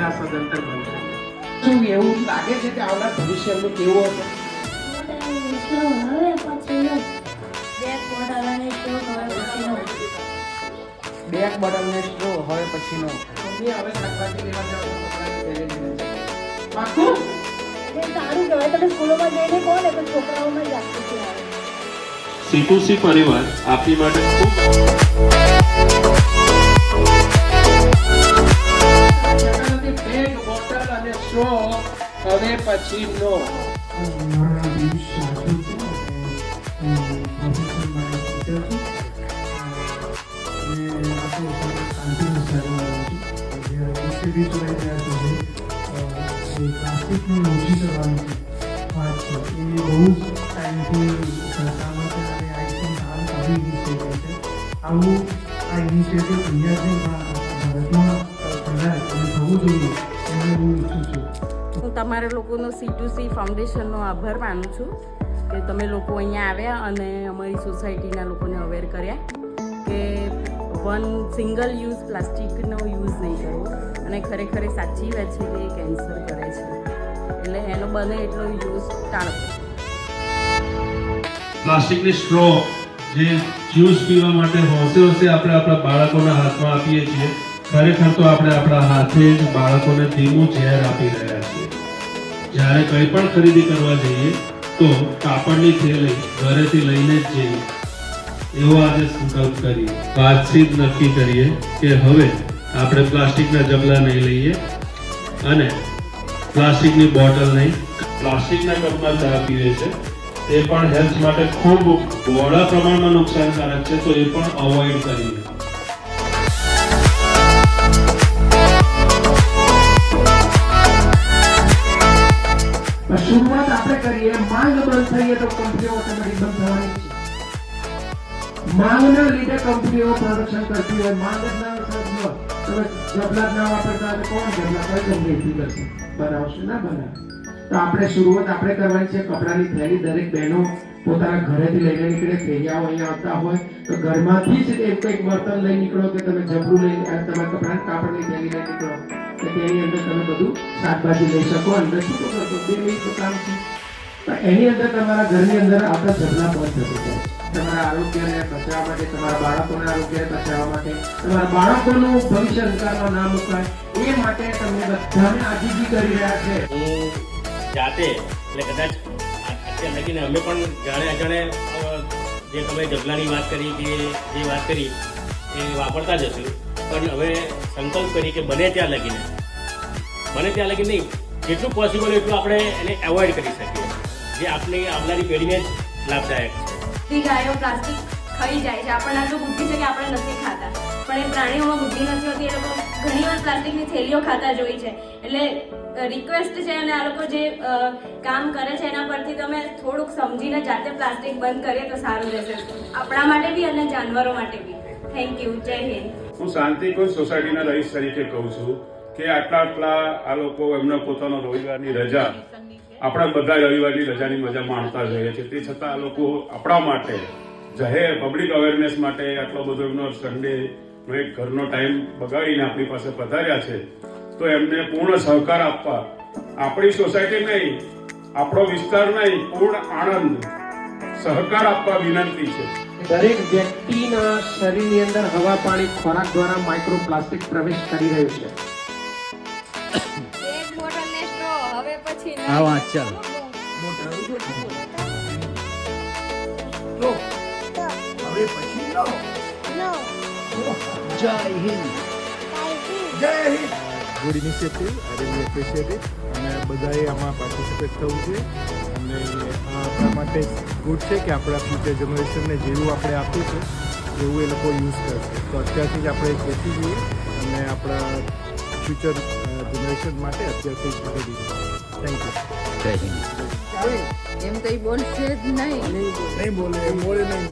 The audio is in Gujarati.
આ સદંતર બનશે. શું એવું લાગે છે કે આવનાર ભવિષ્ય એમનું કેવું હશે? બેક બોટલ ને સ્ટ્રો હવે પછીનો. મમ્મી હવે શાકભાજી લેવા જાવ તો કપડાની થેલી લઈને જાવ. પાક્કું? સારું કહેવાય. તમે સ્કૂલોમાં જઈને કહો ને તો છોકરાઓમાં જાગૃતિ આવે. C2C પરિવાર આપની માટે ખૂબ બેગ બોટલ અને સ્ટ્રો હવે પછીનો. પ્લાસ્ટિકની ઓછી કરવાની વાત છે એ બહુ ટાઈમથી સરકારમાં છે અને આઈ થિંક હાલ આવી ઇનિશિયેટિવ છે. આવું આ ઇનિશિયેટિવ ઇન્ડિયાથી ભારતમાં ફેલાય અને થવું જોઈએ એને હું ઈચ્છું છું. હું તમારા લોકોનો C2C ફાઉન્ડેશનનો આભાર માનું છું કે તમે લોકો અહીંયા આવ્યા અને અમારી સોસાયટીના લોકોને અવેર કર્યા કે સિંગલ યુઝ પ્લાસ્ટિકનો યુઝ નહીં કરવો અને ખરેખર સાચી વાત છે કે એ કેન્સર કરે છે એટલે એનો બને એટલો યુઝ ટાળવો. પ્લાસ્ટિકની સ્ટ્રો જે જ્યુસ પીવા માટે હોશે આપણે આપણા બાળકોના હાથમાં આપીએ છીએ, ખરેખર તો આપણે આપણા હાથે જ બાળકોને ધીમું ઝેર આપી રહ્યા છીએ. જ્યારે કંઈ પણ ખરીદી કરવા જઈએ તો કાપડની થેલી ઘરેથી લઈને જ જઈએ એવો આજે સંકલ્પ કરીએ. આજથી જ નક્કી કરીએ કે હવે આપણે પ્લાસ્ટિકના જબલા નહીં લઈએ અને પ્લાસ્ટિકની બોટલ નહીં, પ્લાસ્ટિકના કપમાં ચા પીવે છે તે પણ હેલ્થ માટે ખૂબ બહોળા પ્રમાણમાં નુકસાનકારક છે, તો એ પણ અવોઇડ કરીએ. શરૂઆત આપણે કરીએ. માંગ બંધ થઈએ તો કંપનીઓ ઓટોમેટિક બંધ થવાની છે. માંગના લીધે કંપનીઓ પ્રોડક્શન કરતી હોય. માંગ જ ના સમજો તમે જબલા ના વાપરતા તો કોણ જબલા કઈ કંપની કરશે? બનાવશે ના બનાવે. તો આપણે શરૂઆત આપણે કરવાની છે. કપડાની થેલી દરેક બહેનો પોતાના ઘરેથી લઈને નીકળે. ફેરિયાઓ અહીંયા આવતા હોય તો ઘરમાંથી જ એક કંઈક બર્તન લઈ નીકળો કે તમે જબલું લઈ તમારા કપડાની કાપડની થેલી લઈ નીકળો કે તેની અંદર તમે બધું શાકભાજી લઈ શકો. અંદર શું કરશો? 2 મિનિટ તો કામ છે. એની અંદર તમારા ઘરની અંદર આપણા જબલા બંધ થશે. તમારા આરોગ્યને બચાવવા માટે, તમારા બાળકોના આરોગ્યને બચાવવા માટે, તમારા બાળકોનું ભવિષ્ય અંધકારમાં ના મુકાય એ માટે તમે બધાને આજીજી કરી રહ્યા છે. હું જાતે એટલે કદાચ અત્યારે લગીને અમે પણ જાણે અજાણે જે તમે જબલાની વાત કરી કે જે વાત કરી એ વાપરતા જ હશું, પણ હવે સંકલ્પ કરી કે બને ત્યાં લગીને નહીં, જેટલું પોસિબલ એટલું આપણે એને એવોઇડ કરી શકીએ, જે આપણી આવનારી પેઢીને જ લાભદાયક છે. બધી ગાયો પ્લાસ્ટિક ખાઈ જાય છે. આપણને આટલું બુદ્ધિ છે કે આપણે નથી ખાતા, પણ એ પ્રાણીઓમાં બુદ્ધિ નથી હોતી. એ લોકો ઘણીવાર પ્લાસ્ટિકની થેલીઓ ખાતા જોઈ છે. એટલે રિક્વેસ્ટ છે અને આ લોકો જે કામ કરે છે એના પરથી તમે થોડુંક સમજીને જાતે પ્લાસ્ટિક બંધ કરીએ તો સારું રહેશે, આપણા માટે બી અને જાનવરો માટે બી. Thank you. જય હિન્દ. હું શાંતિકુંજ સોસાયટીના રહીશ તરીકે કહું છું કે આટલા આ લોકો એમનો પોતાનો રવિવારની રજા, આપણા બધા રવિવારની રજાની મજા માણતા જ હોઈએ છીએ, તે છતાં આ લોકો આપણા માટે જાહેર પબ્લિક અવેરનેસ માટે આટલો બધો એમનો સન્ડેનો એક ઘરનો ટાઈમ બગાડીને આપણી પાસે પધાર્યા છે. તો એમને પૂર્ણ સહકાર આપવા, આપણી સોસાયટી નહીં, આપણો વિસ્તાર નહીં, પૂર્ણ આનંદ સહકાર આપવા વિનંતી છે. દરેક વ્યક્તિના શરીરની અંદર હવા, પાણી, ખોરાક દ્વારા માઇક્રોપ્લાસ્ટિક પ્રવેશ કરી રહ્યું છે. હા વાત ચાલ. હવે પછી જય હિન્દ. જય Hind. Good initiative, I really appreciate it. અને બધાએ આમાં પાર્ટિસિપેટ થવું છે અને આ આપણા માટે ગુડ છે કે આપણા ફ્યુચર જનરેશનને જેવું આપણે આપ્યું છે એવું એ લોકો યુઝ કરશે. તો અત્યારથી જ આપણે કહેતી જોઈએ અને આપણા ફ્યુચર જનરેશન માટે અત્યારથી જ કરી દઈએ. Thank you. જય હિન્દ. એમ કંઈ બોલશે જ નહીં. નહીં બોલે નહીં.